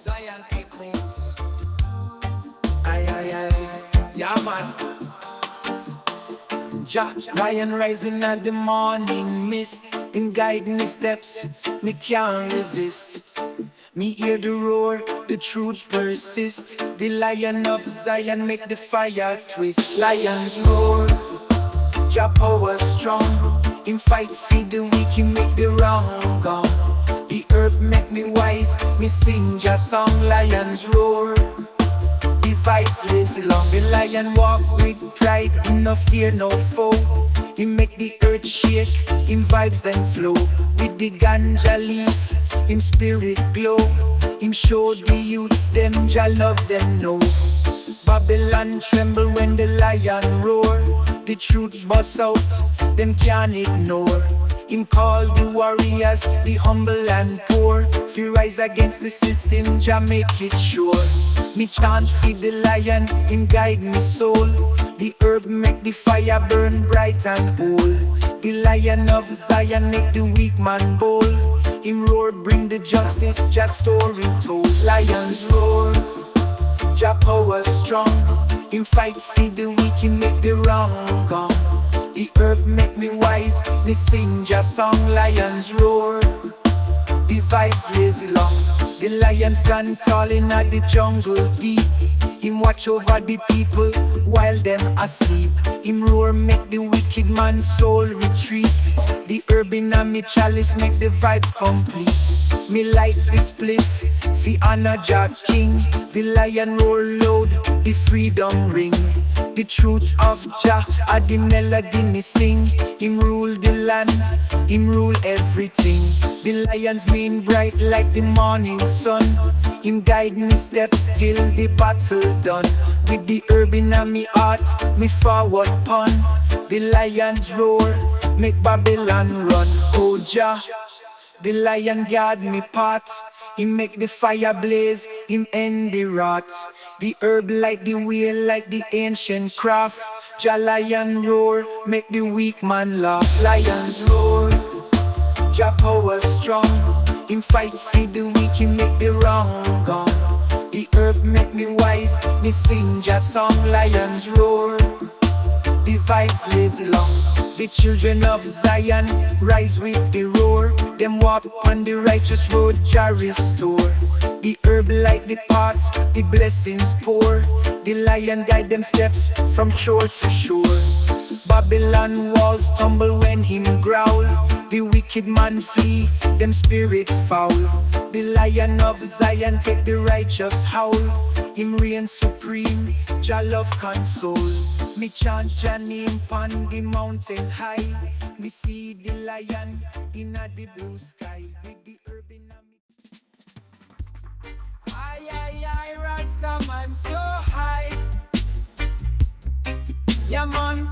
Zion echoes. Aye, aye, aye. Yeah, man. Jah Lion rising at the morning mist, in guiding the steps, me can't resist. Me hear the roar, the truth persist. The Lion of Zion make the fire twist. Lions roar, Jah power strong. Him fight feed the weak, he make the wrong gone. The herb make me wise, me sing Jah song. Lions roar, the vibes live long. The lion walk with pride, him no fear no foe. He make the earth shake, him vibes then flow. With the ganja leaf, him spirit glow. Him show the youths them Jah love them know. Babylon tremble when the lion roar. The truth bust out, them can't ignore. Him call the warriors, the humble and poor. If you rise against the system, Jah make it sure. Me chant feed the lion, him guide me soul. The herb make the fire burn bright and whole. The Lion of Zion make the weak man bold. Him roar bring the justice, Jah story told. Lions roar, Jah power strong. Him fight feed the weak, he make the wrong gone. The herb make me wise, me sing Jah song. Lions roar, the vibes live long. The lion stand tall in the jungle deep. Him watch over the people while them asleep. Him roar make the wicked man's soul retreat. The herb in me chalice make the vibes complete. Me light the spliff, fi honor Jah King. The lion roar loud, the freedom ring. The truth of Jah are the melody me sing. Him rule the land, him rule everything. The lions mean bright like the morning sun. Him guide me steps till the battle done. With the herb in me heart, me forward pun. The lions roar, make Babylon run. Oh Jah, the lion guard me path. Him make the fire blaze, him end the rot. The herb light the way like the ancient craft. Jah lion roar, make the weak man laugh. Lions roar, Jah power strong. Him fight feed the weak, he make the wrong gone. The herb make me wise, me sing Jah song. Lions roar, the vibes live long. The children of Zion rise with the roar. Them walk on the righteous road, Jah restore. The herb light the path, the blessings pour. The lion guide them steps from shore to shore. Babylon walls tumble when him growl. The wicked man flee, them spirit foul. The Lion of Zion take the righteous howl. Him reign supreme, Jah love console. Me chant Jah name pon the mountain high. Me see the lion in the blue sky. With the herb in me. Aye, aye, aye, Rasta man so high. Yeah man.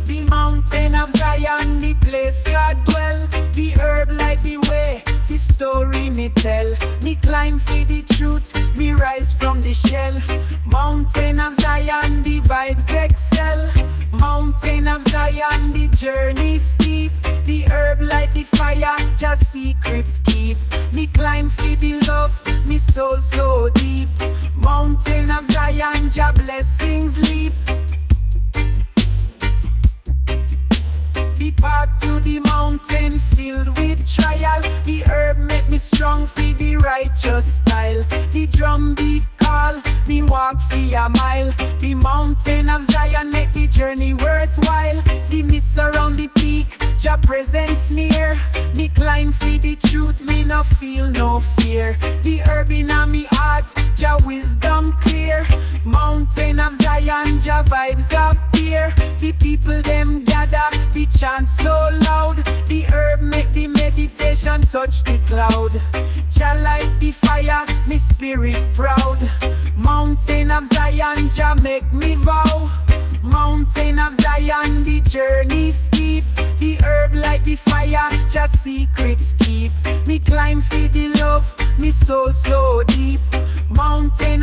The mountain of Zion, the place God dwell. The herb light the way, the story me tell. Me climb for the truth, me rise from the shell. Mountain of Zion, the vibes excel. Mountain of Zion, the journey steep. The herb light the fire, just secrets keep. Me climb for the love, me soul so deep. Mountain of Zion, Jah blessings leap. Be part to the mountain filled with trial. The herb make me strong for the righteous style. The drum beat call, me walk for a mile. The mountain of Zion make the journey worthwhile. The mist around the peak, Jah presence near. Me climb for the truth, me no feel no fear. The herb in me heart, Jah wisdom clear. Mountain of Zion, Jah vibes appear. The people them gather, the chant so loud. The herb make the meditation touch the cloud. Jah light the fire, me spirit proud. Mountain of Zion, Jah make me vow. Mountain of Zion, the journey steep. The herb light the fire, Jah secrets keep. Me climb for the love, me soul so deep.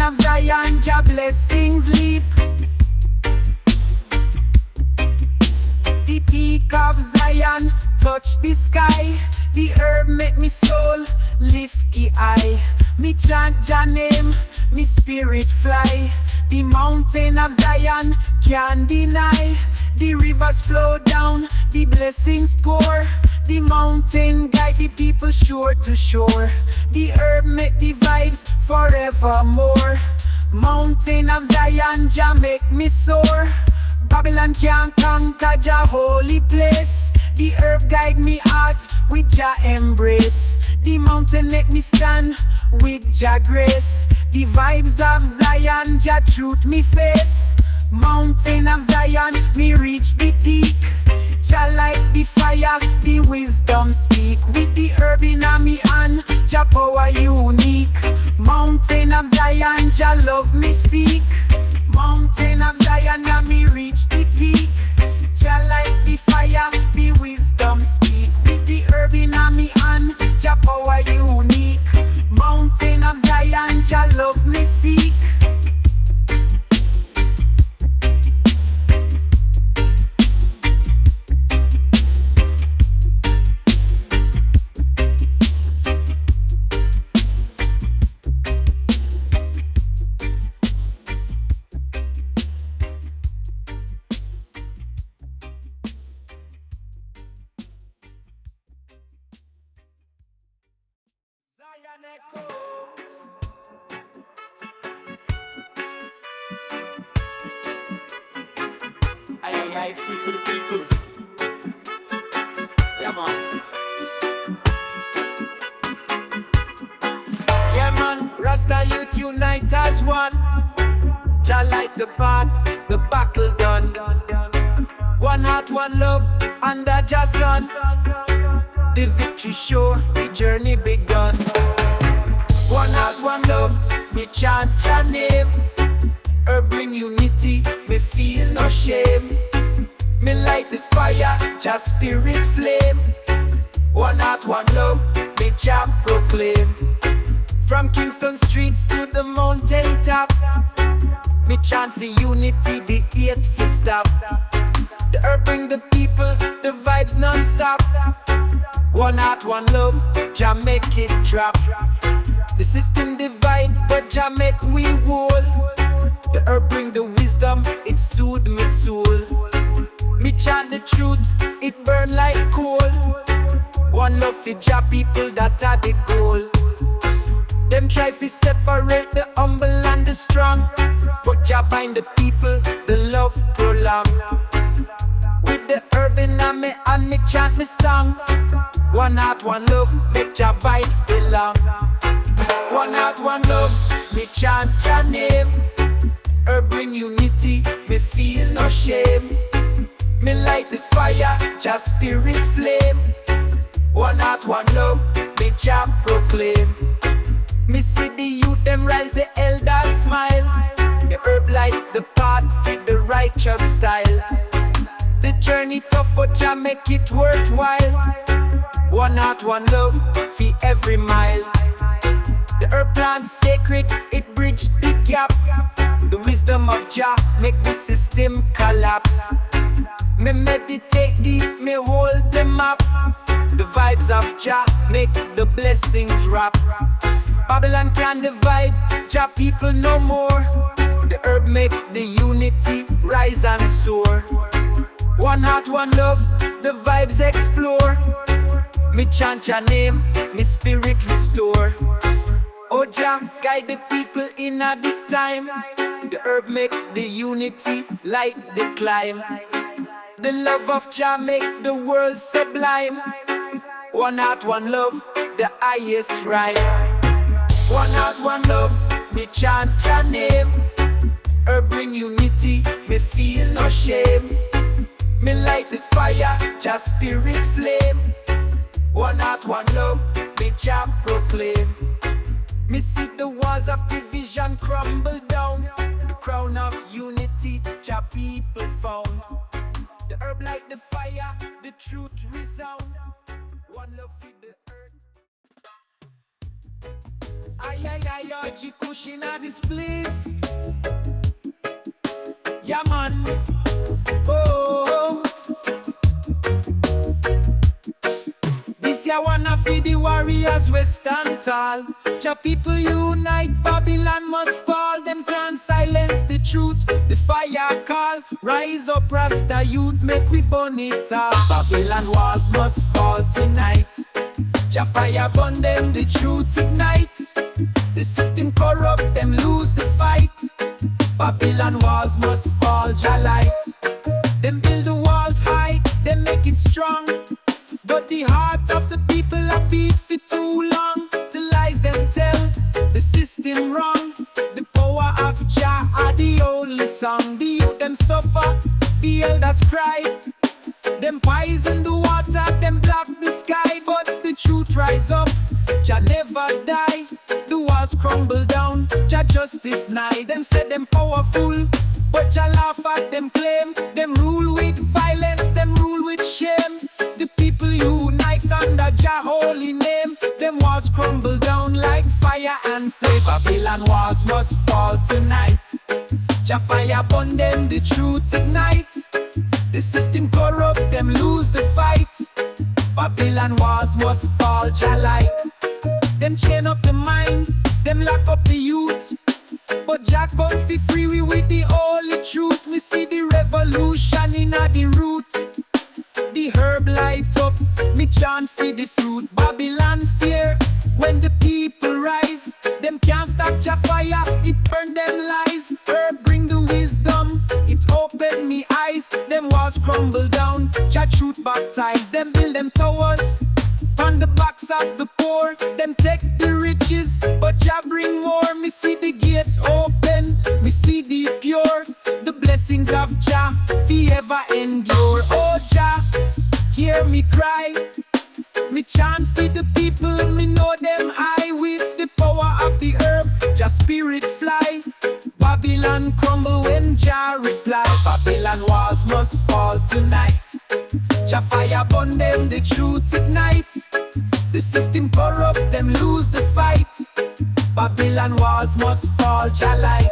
of Zion, Jah blessings leap. The peak of Zion touch the sky. The herb make me soul lift the eye. Me chant Jah name, me spirit fly. The mountain of Zion can't deny. The rivers flow down, the blessings pour. The mountain guide the people shore to shore. The herb make the vibes forevermore. Mountain of Zion, Jah make me soar. Babylon can't conquer Jah holy place. The herb guide me heart with Jah embrace. The mountain make me stand with Jah grace. The vibes of Zion, Jah truth me face. Mountain of Zion, me reach the peak. Jah light the fire, the wisdom speak. With the herb in me hand, Jah power unique. Mountain of Zion, Jah love me seek. Mountain of Zion, me reach the peak. Jah light the fire, the wisdom speak. With the herb in me hand, Jah power unique. Mountain of Zion, Jah love me seek. Zion echoes. Aye, free for the people. Yeah, man. Yeah, man. Rasta youth unite as one. Jah light the path, the battle done. One heart, one love, under Jah sun. The victory sure, the journey begun. One heart, one love, me chant Jah name. Bring unity, me feel no shame. Me light the fire, Jah spirit flame. One heart, one love, me Jah proclaim. From Kingston streets to the mountain top, me chant for unity, the hate for stop. The earth bring the people, the vibes non-stop. One heart, one love, Jah make it drop. The system divide, but Jah make we whole. The herb bring the wisdom, it soothe me soul. Me chant the truth, it burn like coal. One love for Jah people, that are the goal. Them try to separate the humble and the strong, but Jah bind the people, the love prolong. With the herb in me and me chant me song. One heart, one love, make Jah vibes belong. One heart, one love, me chant Jah name. Herb bring unity, me feel no shame. Me light the fire, Jah spirit flame. One heart, one love, me Jah proclaim. Me see the youth, them rise, the elders smile. The herb light the path, fit the righteous style. The journey tough, but Jah make it worthwhile. One heart, one love, for every mile. The herb plant sacred, it bridge the gap. The wisdom of Jah make the system collapse. Me meditate deep, me hold the map. The vibes of Jah make the blessings rap. Babylon can divide, Jah people no more. The herb make the unity rise and soar. One heart, one love, the vibes explore. Me chant Jah name, me spirit restore. Oh Jah, guide the people in this time. The herb make the unity light the climb. The love of Jah make the world sublime. One heart, one love, the highest rhyme. One heart, one love, me chant Jah name. Herb bring unity, me feel no shame. Me light the fire, Jah spirit flame. One heart, one love, me Jah proclaim. Me see the walls of division crumble down. The crown of unity, Jah people found. The herb light the fire, the truth resound. One love feed the earth. Ay, ay, ay, ay, she cushion at the split. Yeah, man. Oh, this ya wanna feed the warriors we stand tall. Jah people unite, Babylon must fall. Them can't silence the truth, the fire call. Rise up, Rasta youth, make we burn it all. Babylon walls must fall tonight. Jah fire burn them, the truth ignites. The system corrupt, them lose the fight. Babylon walls must fall, Jah Light. Them build the walls high, them make it strong. But the heart of the people are beat for too long. The lies them tell, the system wrong. The power of Jah are the only song. The youth them suffer, the elders cry. Them poison the water, them block the sky. But the truth rise up, Jah never die. The walls crumble down, Jah justice nigh. Them say them powerful, but Jah laugh at them claim. Them rule with violence, them rule with shame. The people unite under Jah holy name. Them walls crumble down like fire and flame. Babylon walls must fall tonight. Jah fire burn them, the truth ignites. The system corrupt, them lose the fight. Babylon walls must fall, Jah Light. Them chain up the mind, them lock up the youth. But Jah come fi free we with the holy truth. We see the revolution in the root. The herb light up, me chant for the fruit. Babylon fear when the people rise. Them can't stop Jah fire, it burn them lies. Herb bring the wisdom, it open me eyes. Them walls crumble down, Jah truth baptize. Them build them towers on the backs of the poor. Them take the riches, but Jah bring more. Me see the gates open, me see the pure. The blessings of Jah forever endure. Oh Jah, hear me cry. Me chant for the people, me know them high. With the power of the herb, Jah spirit fly. Babylon crumble when Jah reply. Babylon walls must fall tonight. Jah fire burn them, the truth ignites. The system corrupt, them lose the fight. Babylon walls must fall, Jah Light.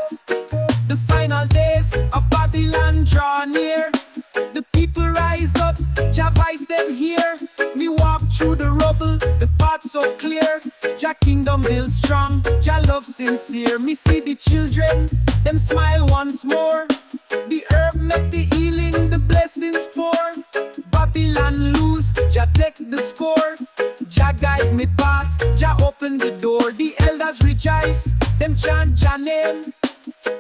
The final days of Babylon draw near. The people rise up, Jah voice them hear. Me walk through the rubble, the path so clear. Jah Kingdom build strong, Jah love sincere. Me see the children, them smile once more. The herb make the healing, the blessings pour. Babylon lose, Jah take the score. Jah guide me path, Jah open the door. The elders rejoice, them chant Jah name.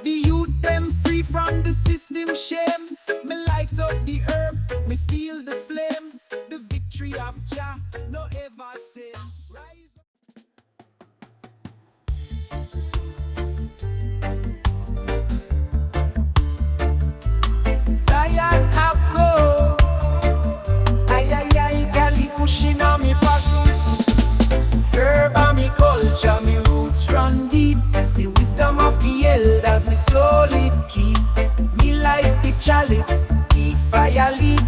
The youth them free from the system shame. Me light up the herb, me feel the flame. The victory of Jah no ever tame. Rise up. Zion Akko, ay ay ay, Cali cushion on me pocket. Herb on me culture, me roots run deep. The wisdom of the elders, me solid keep. Me like the chalice, the fire lead.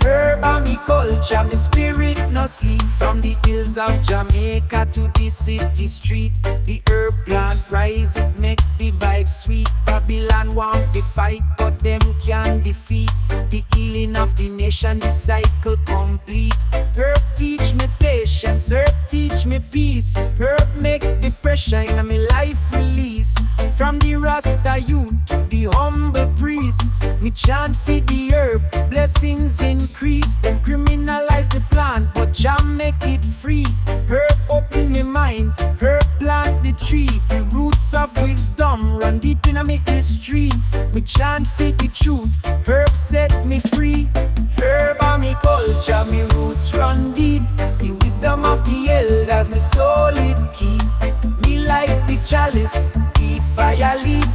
Herb on me culture, me spirit no sleep. From the hills of Jamaica to the city street, the herb plant rise, it make the vibe sweet. Babylon want to fight, but them can't defeat. The healing of the nation, the cycle complete. Herb teach me patience, herb teach me peace. Herb make the pressure in my life release. From the Rasta youth to the humble priest, me chant for the herb, blessings increase. Them criminalize the plant, but Jah make it free. Herb open my mind, herb plant the tree. The roots of wisdom run deep in my history. Me chant for the truth, herb set me free. Herb on me culture, me roots run deep. The wisdom of the elders, me solid key. Me like the chalice, the fire lead.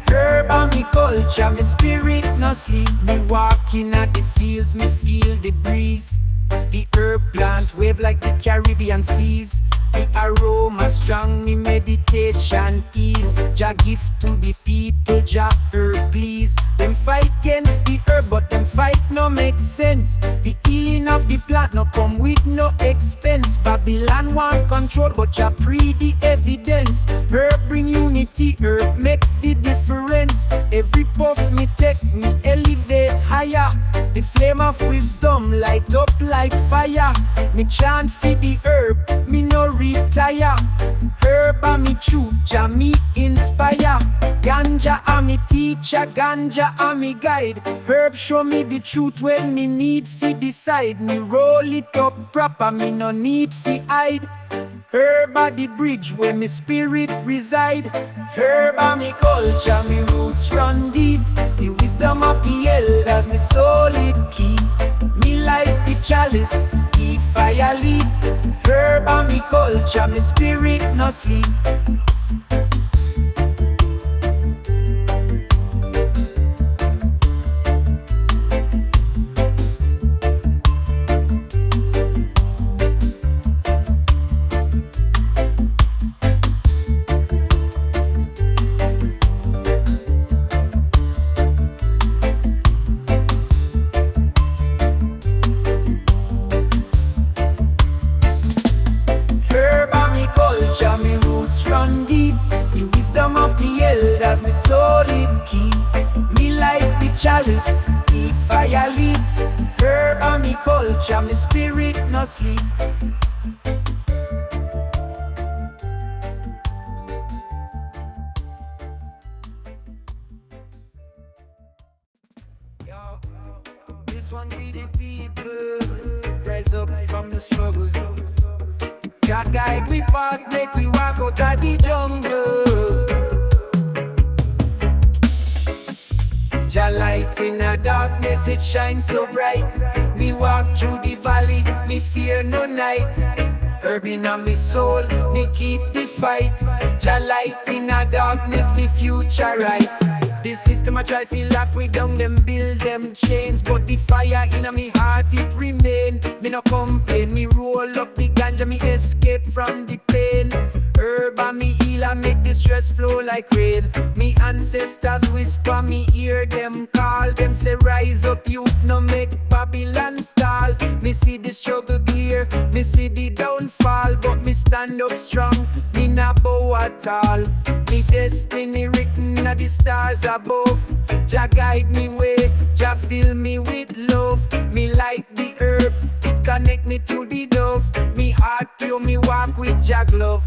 Herb on me culture, me spirit no sleep. Me walking at the fields, me feel the breeze. The herb plant wave like the Caribbean seas. The aroma strong, me meditation ease. Jah gift to the people, Jah herb please. Them fight against the herb, but them fight no make sense. The healing of the plant no come with no expense. Babylon want control, but Jah pre the evidence. Herb bring unity, herb make the difference. Every puff me take, me elevate higher. The flame of wisdom light up like fire. Me chant for the herb, me no retire. Herb a me truth, Jah me inspire. Ganja a me teacher, ganja a me guide. Herb show me the truth when me need fi decide. Me roll it up proper, me no need fi hide. Herb a the bridge where me spirit reside. Herb a me culture, me roots run deep. The wisdom of the elders, me solid key. Me like the chalice, keep fire lead. Herb a me culture, me spirit no sleep. Me roots run deep. The wisdom of the elders, me solid key. Me like the chalice, keep fire lead. Herb a me culture, me spirit no sleep. Yo, this one be the people rise up from the struggle. Jah guide we path, make we walk out of the jungle. Jah light in the darkness, it shines so bright. Me walk through the valley, me fear no night. Herb in me soul, me keep the fight. Jah light in the darkness, me future right. The system I try feel lock we down, them build them chains. But the fire in me heart it remain. Me no complain, me roll up the ganja, me escape from the pain. Herb and me healer make the stress flow like rain. Me ancestors whisper, me hear them call. Them say rise up youth, no make Babylon stall. Me see the struggle clear, me see the downfall. But me stand up strong, me not bow at all. Me destiny written at the stars above. Jah guide me way, Jah fill me with love. Me like the herb, it connect me to the dove. Me heart pure, me walk with Jah glove.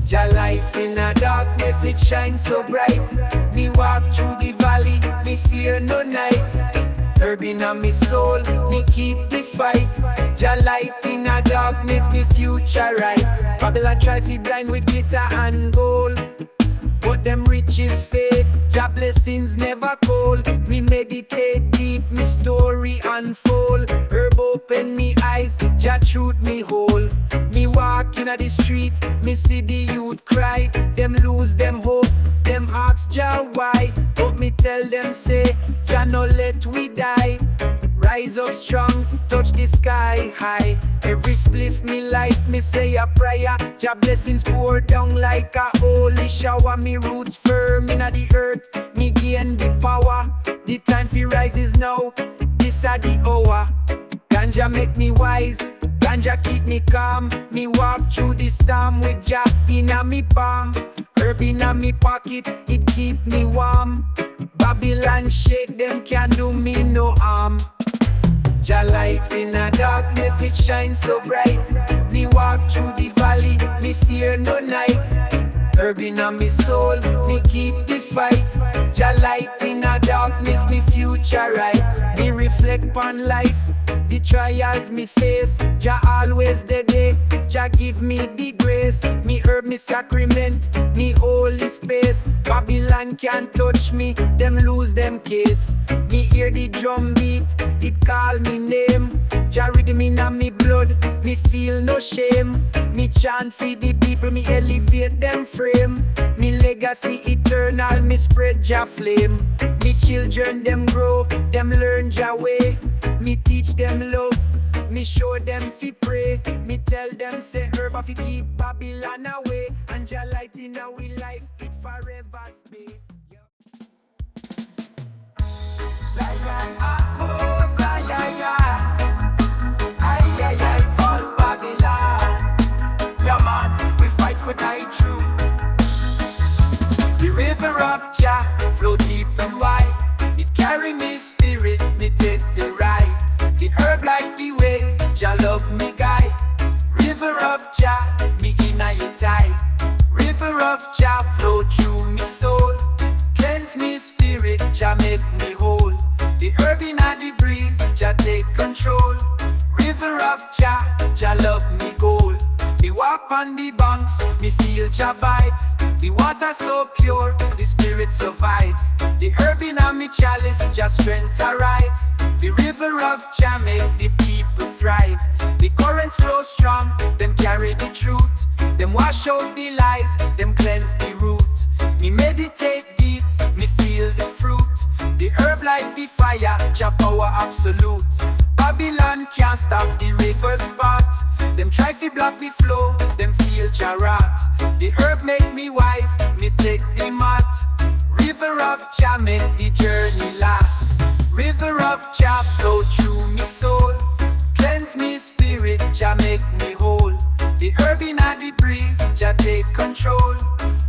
Jah light in the darkness, it shines so bright. Me walk through the valley, me fear no night. Herb in me soul, me keep the fight. Jah light in the darkness, me future right. Babylon try fi blind with glitter and gold, but them riches fake, Jah blessings never cold. Me meditate deep, me story unfold. Herb open me eyes, Jah truth me hold. Me walk in the street, me see the youth cry. Them lose them hope, them ask Jah why. But me tell them say, Jah no let we die. Rise up strong, touch the sky high. Every spliff me light, me say a prayer. Jah blessings pour down like a holy shower. Me roots firm in the earth, me gain the power. The time fi rise is now, this a the hour. Ganja make me wise, ganja keep me calm. Me walk through the storm with Jah inna me palm. Herb inna me pocket, it keep me warm. Babylon shake, them can't do me no harm. Jah light in the darkness, it shines so bright. Me walk through the valley, me fear no night. Herb in me soul, me keep the fight. Jah light in the darkness, me future right. Me reflect on life, the trials me face. Jah always the day, Jah give me the grace. Me herb me sacrament, me holy space. Babylon can't touch me, them lose them case. Me hear the drum beat, it call me name. Jah rhythm inna me blood, me feel no shame. Me chant for the people, me elevate them frame. Me legacy eternal, me spread Jah flame. Me children them grow, them learn Jah way. Me teach them love, Me show them fi pray. Me tell them say herb fi keep Babylon away. And Jah light in our life, it forever stay. Zion echoes, ay ay ay, false Babylon. Yeah man, we fight for thy truth. The river of Jah flow deep and wide. It carry me spirit, me take the ride. The herb like the way Jah love me guide. River of Jah, me inna it tight. River of Jah flow through me soul. Cleanse me spirit, Jah make me whole. The herb inna the breeze, Jah take control. River of Jah, Jah love me gold. Me walk on the banks, me feel Jah vibes. The water so pure, the spirit survives. The herb inna me chalice, Jah strength arrives. The river of Jah make the people thrive. The currents flow strong, them carry the truth. Them wash out the lies, them cleanse the root. Me meditate deep, me feel the fruit. The herb like the fire, Jah power absolute. Babylon can't stop the river's path. Them try to block the flow, them feel Jah wrath. The herb make me wise, me take the mat. River of Jah make the journey last. River of Jah flow through me soul. Cleanse me spirit, Jah make me whole. The herb inna the breeze, Jah take control.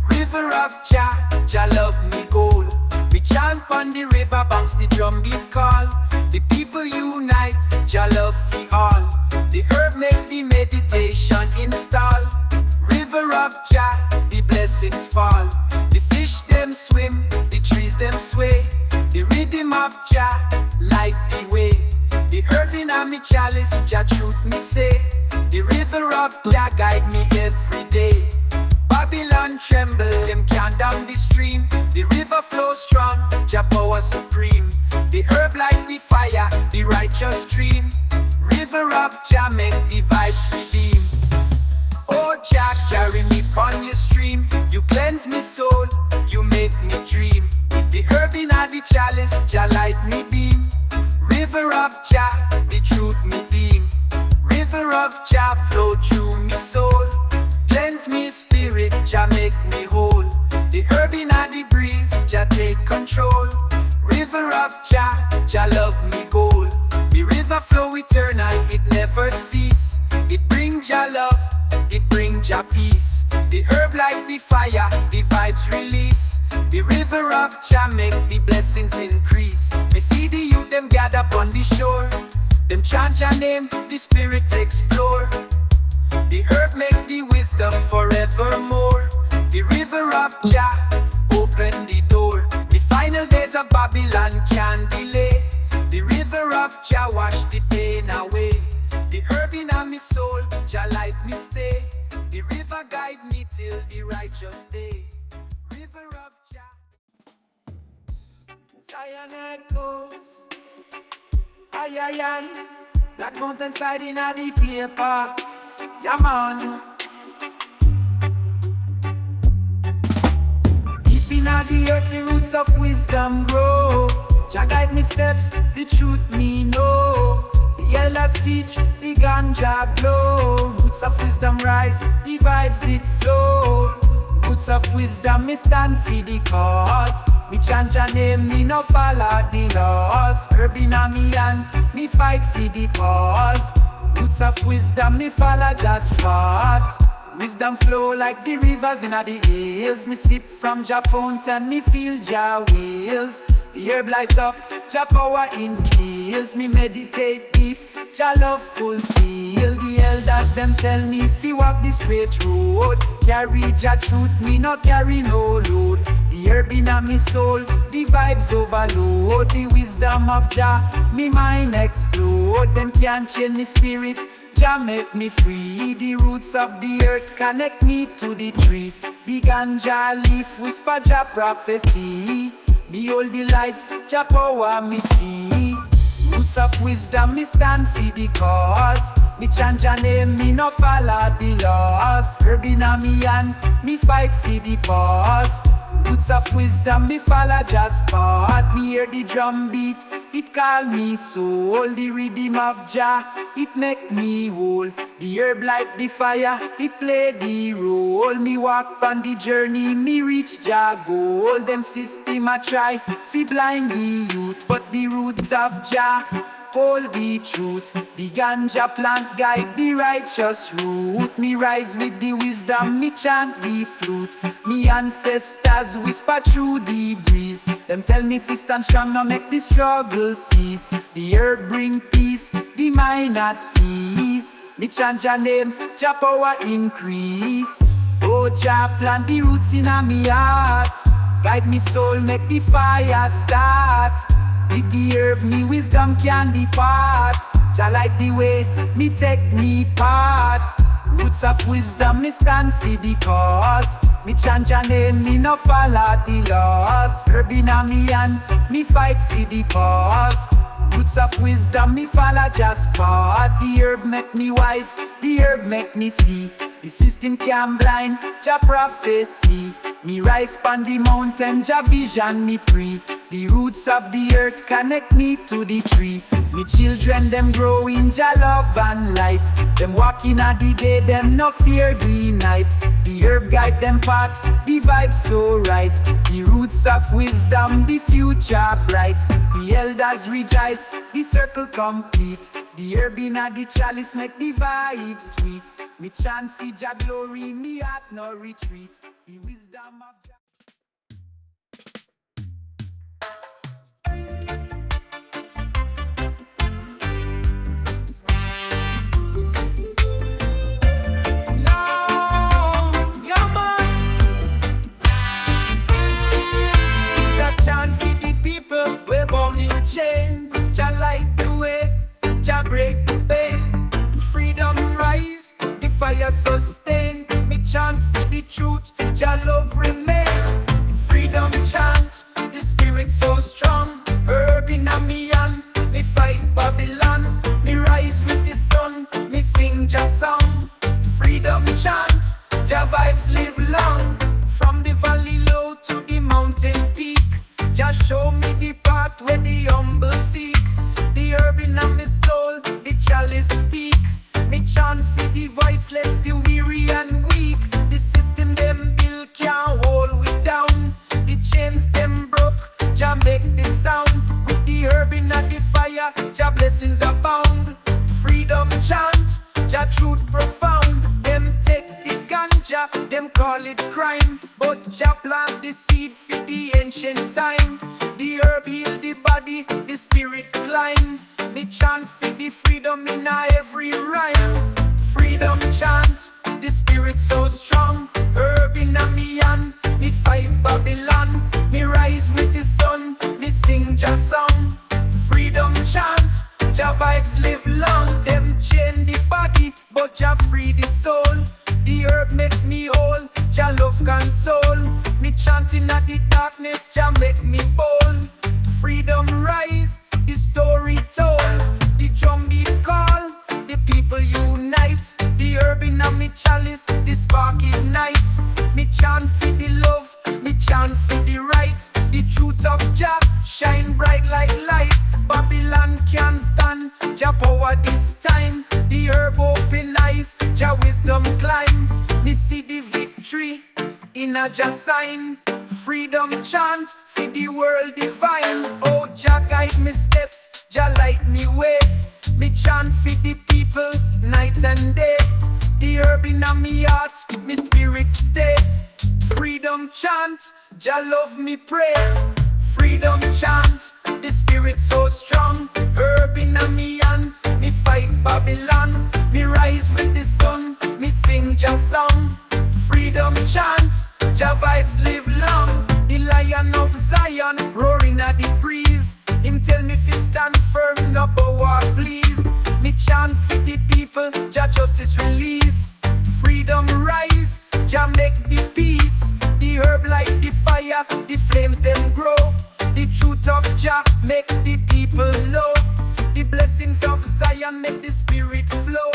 River of Jah, Jah love me gold. We chant on the river banks, the drum beat call. The people unite, Jah love fi all. The herb make the meditation install. River of Jah, the blessings fall. The fish them swim, the trees them sway. The rhythm of Jah light the way. The herb inna me chalice, Jah truth me say. The river of Jah guide me every day. Babylon tremble, them can't dam the stream. The river flows strong, Jah power supreme. The herb like the fire, the righteous stream. River of Jah make the vibes redeem. Oh Jah, carry me pon your stream. You cleanse me soul, you make me dream. The herb inna the chalice, Jah light me beam. River of Jah, the truth me deem. River of Jah flow through me soul. Cleanse me spirit, Jah make me whole. The herb inna the breeze, Jah take control. River of Jah, Jah love me gold. The river flow eternal, it never cease. It bring Jah love, it bring Jah peace. The herb like the fire, the vibes release. The river of Jah make the blessings increase. Me see the youth them gather upon the shore. Them chant Jah name, the spirit explore. The herb make the wisdom forevermore. The river of Jah open the door. The final days of Babylon can't delay. The river of Jah wash the pain away. The herb inna me soul, Jah light me stay. The river guide me till the righteous day. River of Jah. Zion echoes, ay ay ay. Black mountain side inna the paper. Yeah man. Deep inna the earth, the roots of wisdom grow. Jah guide me steps, the truth me know. The elders teach, the ganja glow. Roots of wisdom rise, the vibes it flow. Roots of wisdom, me stand for the cause. Me chant Jah name, me no follow the laws. Herb inna me hand, me fight for the cause. Roots of wisdom, me follow Jah's path. Wisdom flow like the rivers inna the hills. Me sip from Jah fountain, me feel Jah wheels. The herb light up, Jah power instills. Me meditate deep, Jah love fulfill. The elders them tell me fi walk the straight road. Carry Jah truth, me no carry no load. The herb inna me soul, the vibes overload. The wisdom of Jah, me mind explode. Them can't chain me spirit, Jah make me free. The roots of the earth connect me to the tree. The ganja leaf whisper Jah prophecy. Behold the light, Jah power me see. Roots of wisdom, me stand for the cause. Me chant Jah name, me no follow the laws. Herb inna me hand, me fight for the cause. Roots of wisdom, me follow Jah's path. Me hear the drum beat, it call me soul. The rhythm of Jah, it make me whole. The herb like the fire, it play the role. Me walk on the journey, me reach Jah goal. Them system I try, fi blind the youth, but the roots of Jah hold the truth. The ganja plant guide the righteous route. Me rise with the wisdom, me chant the flute. Me ancestors whisper through the breeze. Them tell me fi stand strong, now make the struggle cease. The herb bring peace, the mind at peace. Me chant Jah name, Jah power increase. Oh Jah plant the roots in a me heart. Guide me soul, make the fire start. With the herb, me wisdom can depart. Jah light the way, me take me part. Roots of wisdom, me stand for the cause. Me chant Jah name, me no follow the laws. Herb in a me hand, me fight for the cause. Roots of wisdom, me follow Jah's path. The herb make me wise, the herb make me see. The system can blind, Jah prophecy. Me rise pon the mountain, Jah vision me pre. The roots of the earth connect me to the tree. Me children them grow in Jah love and light. Them walking at the day, them no fear the night. The herb guide them path, the vibe so right. The roots of wisdom, the future bright. The elders rejoice, the circle complete. The herb in a the chalice make the vibes sweet. Me chant for Jah glory, me heart no retreat. The wisdom of Jah. Chain, Jah light the way, Jah break the pain. Freedom rise, the fire sustain. Me chant for the truth, Jah love remain. Freedom chant, the spirit so strong. Herb in a me hand, me fight Babylon. Me rise with the sun, me sing Jah song. Freedom chant, Jah vibes live long. From the valley low to the mountain peak, Jah show me the path where the humble seek. The herb in my soul, the chalice speak. Me chant for the voiceless, the weary and weak. The system them build can't hold we down. The chains them broke, Jah make the sound. With the herb in the fire, Jah blessings abound. Freedom chant, Jah truth profound. Them take the ganja, them call it crime. But Jah plant the seed for the ancient time. The herb heal the body, the spirit climb. Me chant for the freedom in every rhyme. Freedom chant, the spirit so strong. Herb in a me hand, me fight Babylon. Me rise with the sun, me sing Jah song. Freedom chant, Jah vibes live long. Them chain the body, but Jah free the soul. The herb make me whole, Jah love console. Me chanting at the darkness, Jah make me bold. Freedom rise, the story told. The drum beat call, the people unite. The herb in a me chalice, the spark ignite. Me chant for the love, me chant for the right. The truth of Jah shine bright like light. Babylon can't stand, Jah power this time. The herb open eyes, Jah wisdom climb. Me see the victory in a Jah sign. Freedom chant for the world divine. Oh Jah guide me steps, Jah light me way. Me chant for the people night and day. The herb in a me heart, me spirit stay. Freedom chant, Jah love me pray. Freedom chant, the spirit so strong. Herb in a me hand, me fight Babylon. Me rise with the sun, me sing Jah song. Freedom chant, Jah vibes live long. The lion of Zion roaring at the breeze. Him tell me fi stand firm, no bow please. Me chant for the people, Jah justice release. Freedom rise, Jah make the peace. The herb light the fire, the flames them grow. The truth of Jah make the people know. The blessings of Zion make the spirit flow.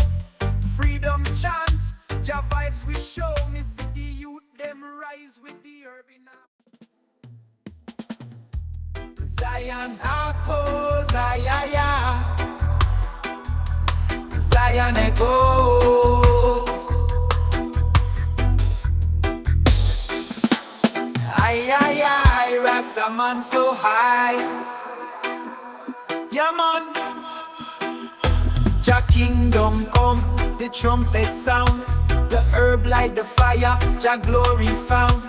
Freedom chant, Jah vibes we show. Me see the youth them rise with the herb in a Zion echoes, Zion echoes. Aye, Rasta man so high. Yeah man, Jah Kingdom come, the trumpet sound, the herb light the fire, Jah glory found.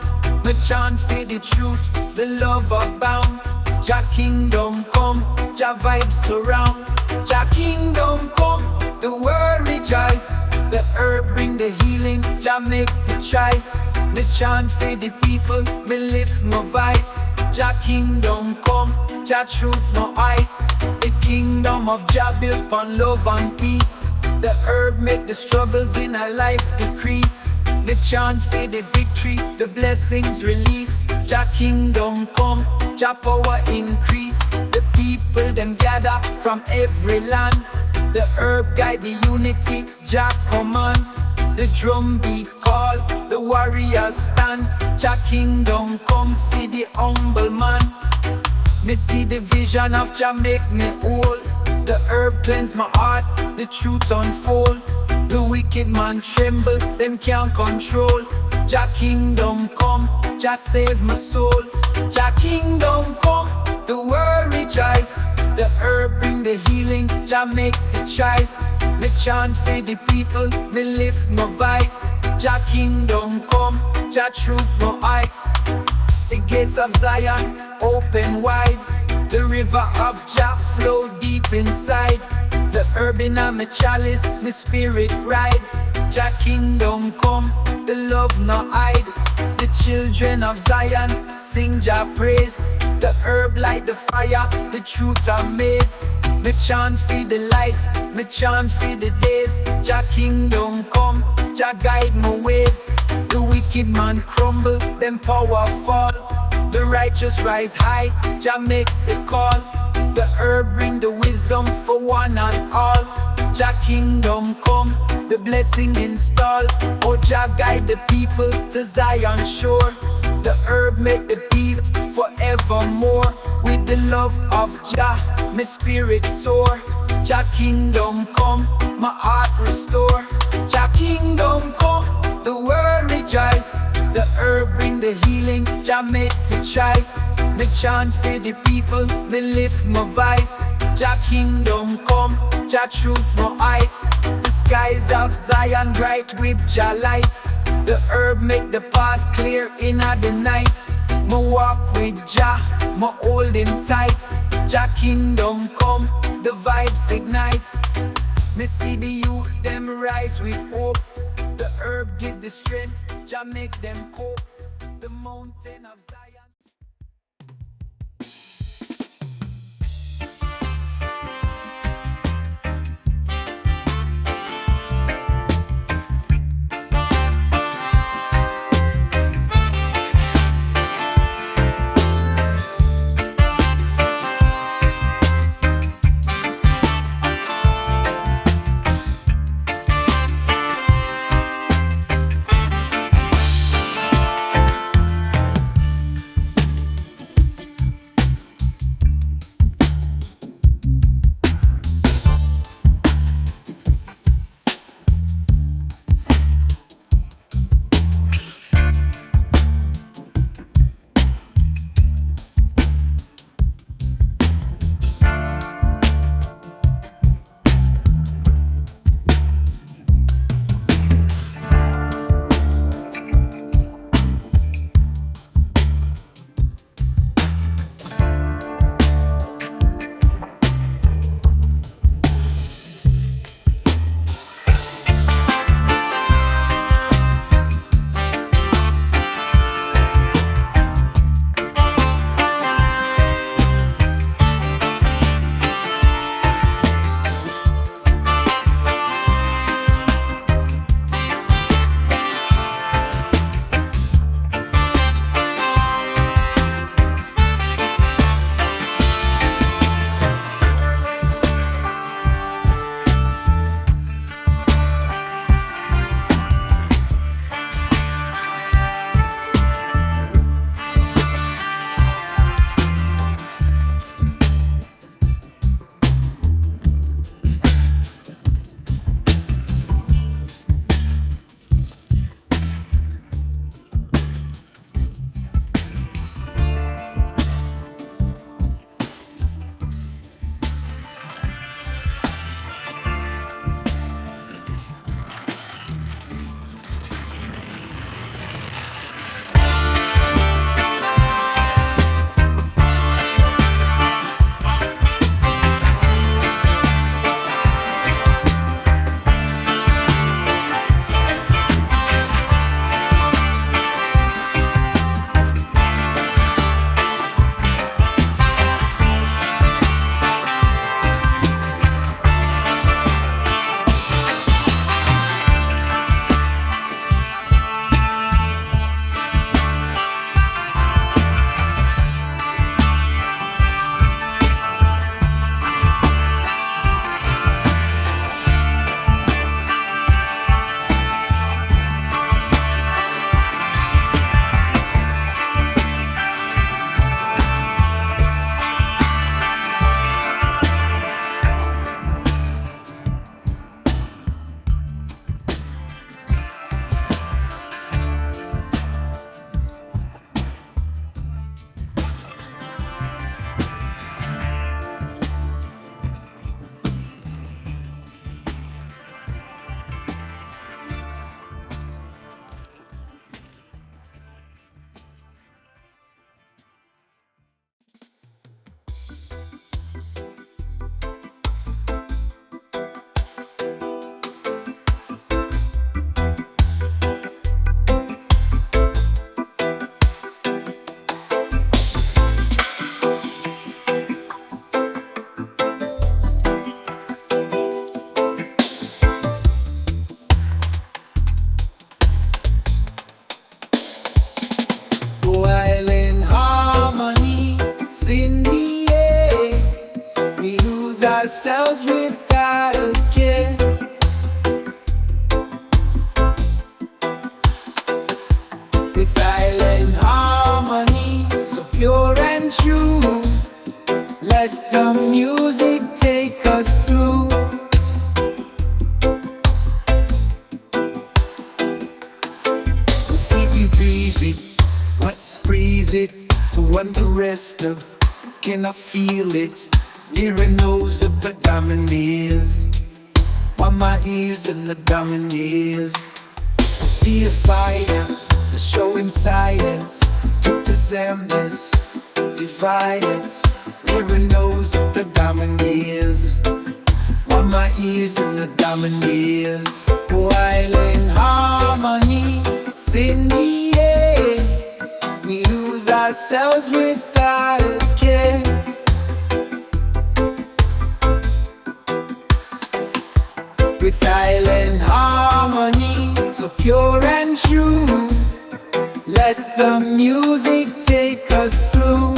Me chant for the truth, the love abound. Jah Kingdom come, Jah vibes surround. Jah Kingdom come, the world rejoice. The herb bring the healing, Jah make the choice. Me chant for the people, me lift my voice. Jah Kingdom come, Jah truth no ice. The kingdom of Jah built on love and peace. The herb make the struggles in our life decrease. The chant for the victory, the blessings release. Jah Kingdom come, Jah power increase. The people them gather from every land. The herb guide the unity, Jah command. The drum beat call, the warriors stand. Jah Kingdom come for the humble man. Me see the vision of Jah make me whole. The herb cleanse my heart, the truth unfold. The wicked man tremble, them can't control. Jah Kingdom come, Jah save my soul. Jah Kingdom come, the world rejoice. The herb bring the healing, Jah make the choice. Me chant for the people, me lift my voice. Jah Kingdom come, Jah truth no ice. The gates of Zion open wide. The river of Jah flow deep inside. The herb in my chalice, my spirit ride. Jah Kingdom come, the love no hide. The children of Zion sing Jah praise. The herb light the fire, the truth amaze. Me chant for the light, me chant for the days. Jah Kingdom come, Jah guide my ways. The wicked man crumble, them power fall. The righteous rise high, Jah make the call. The herb bring the wisdom for one and all. Jah Kingdom come, the blessing install. Oh Jah guide the people to Zion shore. The herb make the peace forevermore. With the love of Jah, my spirit soar. Jah Kingdom come, my heart restore. Jah Kingdom come, the world rejoice. The herb bring the healing, Jah make the choice. Me chant for the people, me lift my voice. Jah Kingdom come, Jah truth no ice. The skies of Zion bright with Jah light. The herb make the path clear in the night. Me walk with Jah, me hold him tight. Jah Kingdom come, the vibes ignite. Me see the youth, them rise with hope. The herb give the strength, Jah make them cope. The mountain of Zion. ourselves without a care. With island harmony, so pure and true, let the music take us through. We see we breeze it, what's breeze it, to one the rest of cannot feel it. Nearer nose of the domineers, while my ears and the domineers. We see a fire, the show in silence, took the Zambas, dividance. Nearer nose of the domineers, while my ears and the domineers. While in harmony, it's in the air, we lose ourselves without a care. With island harmony, so pure and true, let the music take us through.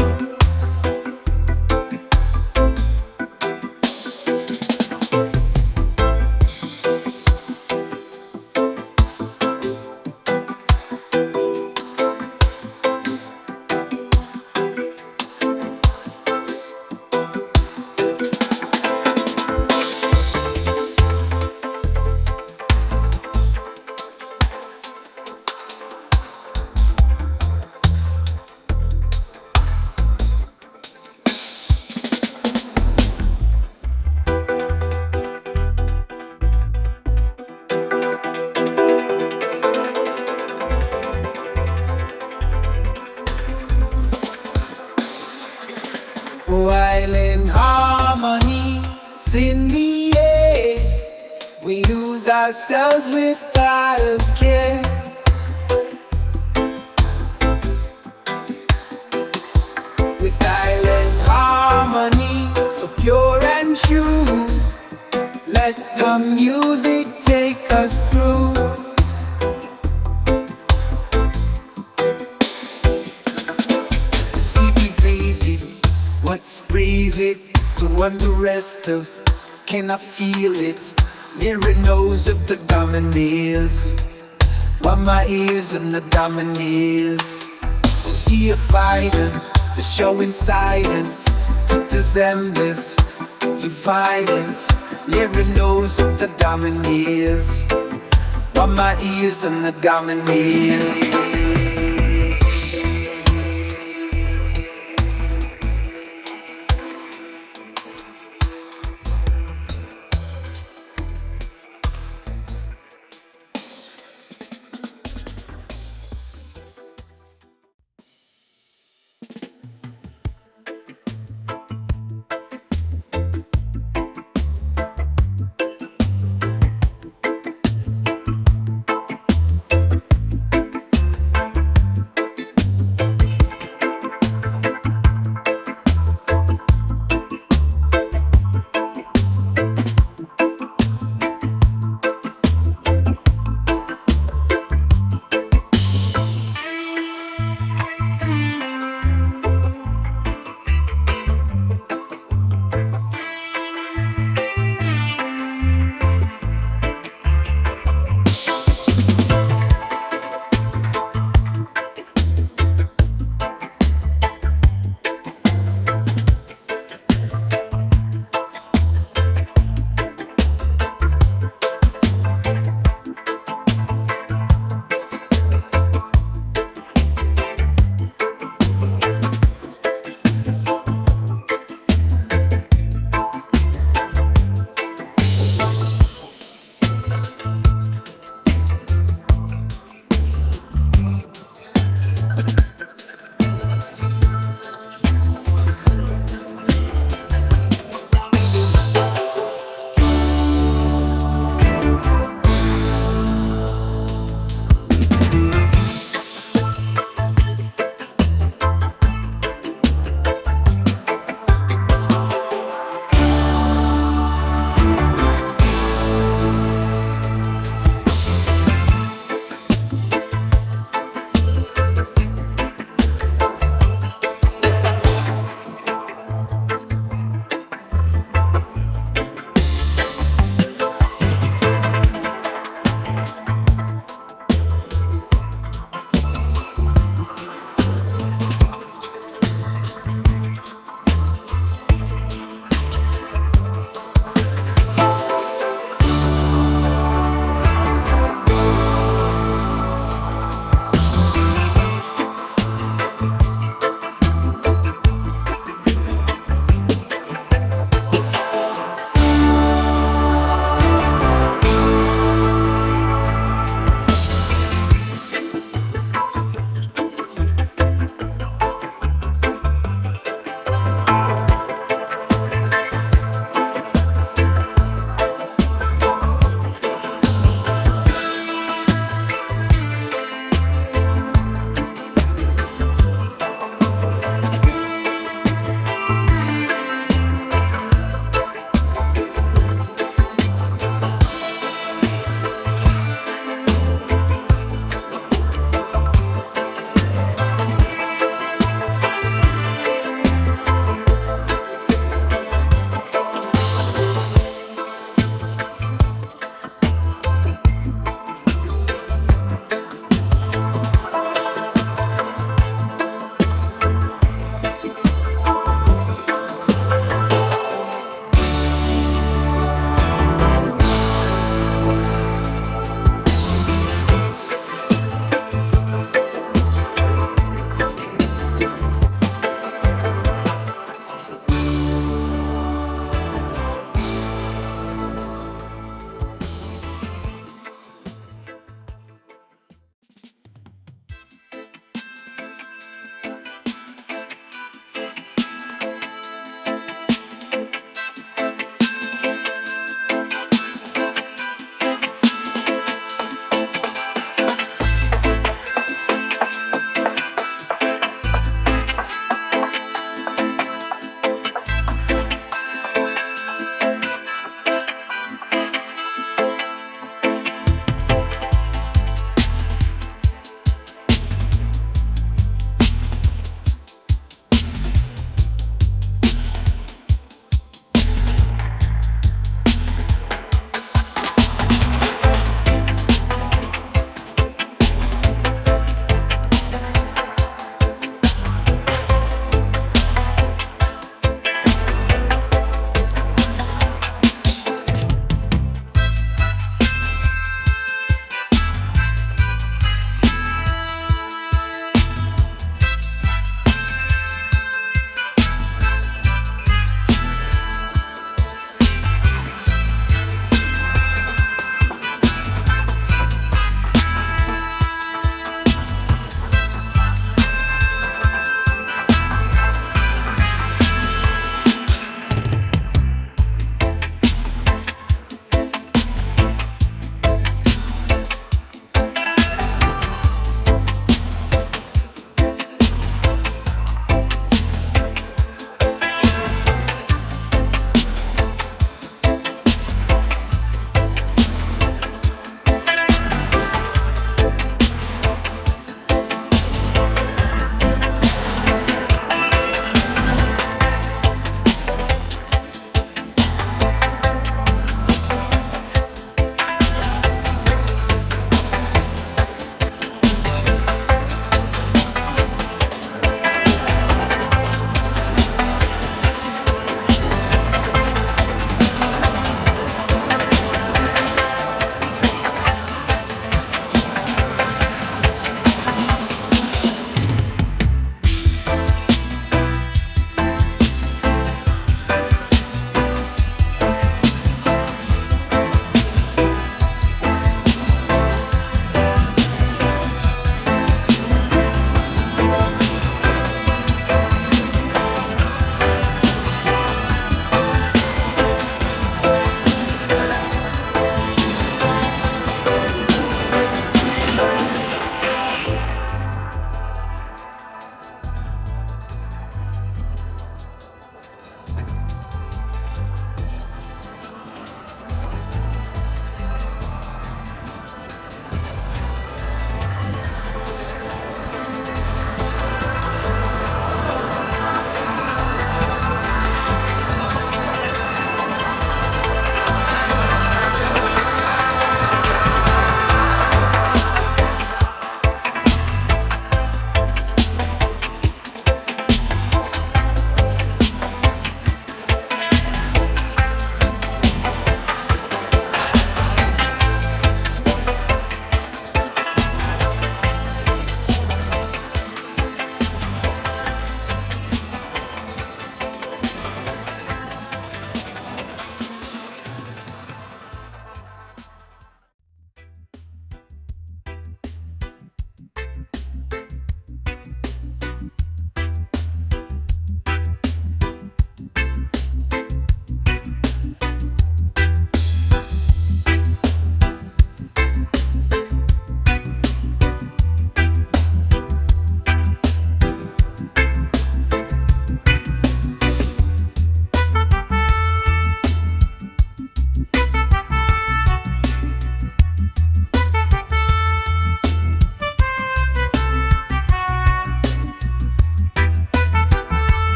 While in harmony, it's in the air, we lose ourselves without a care. With island harmony, so pure and true, let the music take us through. What's breeze it, to one the rest of cannot feel it. Nearer nose of the domineers, while my ears and the domineers. See a fighter, the show in silence, took the Zambas, dividance. Nearer nose of the domineers, while my ears and the domineers.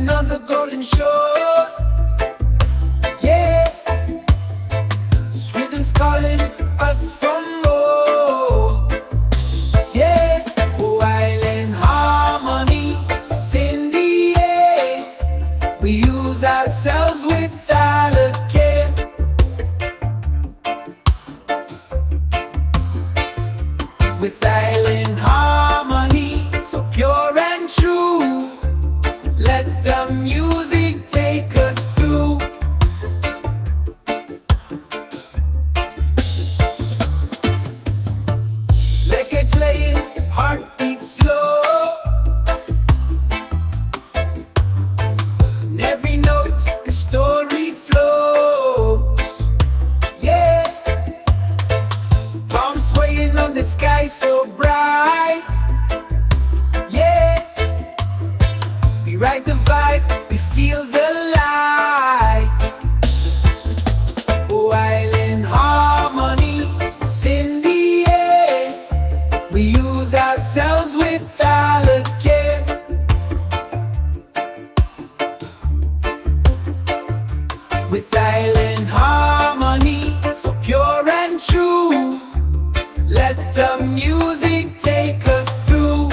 dancing on the golden shore. Yeah, Swithin's calling us from more. Yeah, oh, island harmony, in the air. We use ourselves without a care. With island harmony, so pure and true. Let the music take us through. Reggae playing, heartbeat slow. In every note, a story flows. Yeah, palms swaying on the sky so bright. Yeah, we ride the vibe, we feel the light. Oh, island harmony, it's in the air. We use ourselves without a care. With island harmony, so pure and true. Let the music take us through.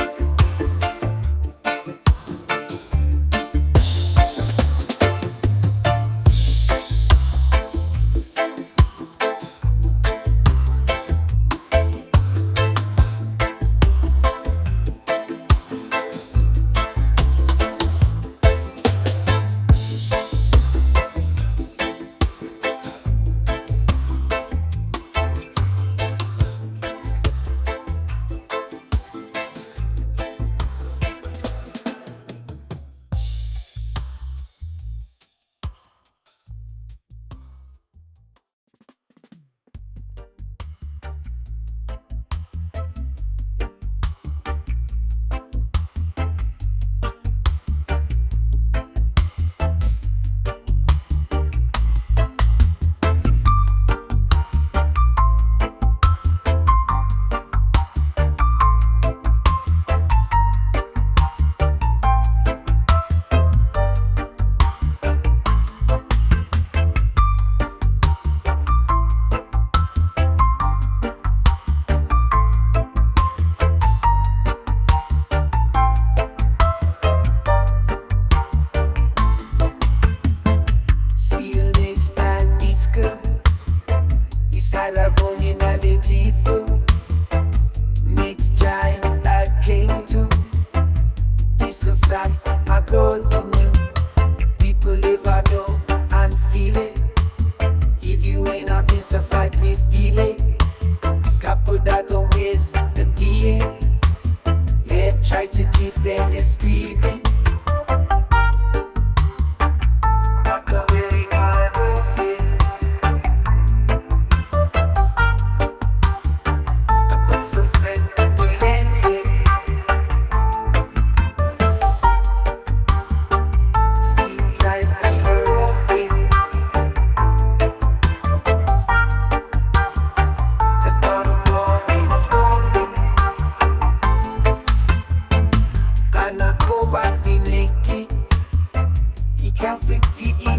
Next time I came to this of that I continue. People live I know and feel it. If you ain't on this a fight me feel it. Got put that on ways the being. Yeah, try to give them the screaming.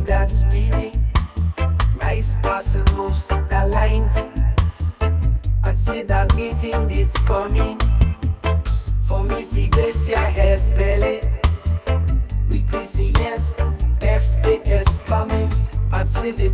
That's speeding, nice passing moves the lines. I'd say that meeting is coming. For me, see this your hair's belly. We see yes, best day is coming. I'd say the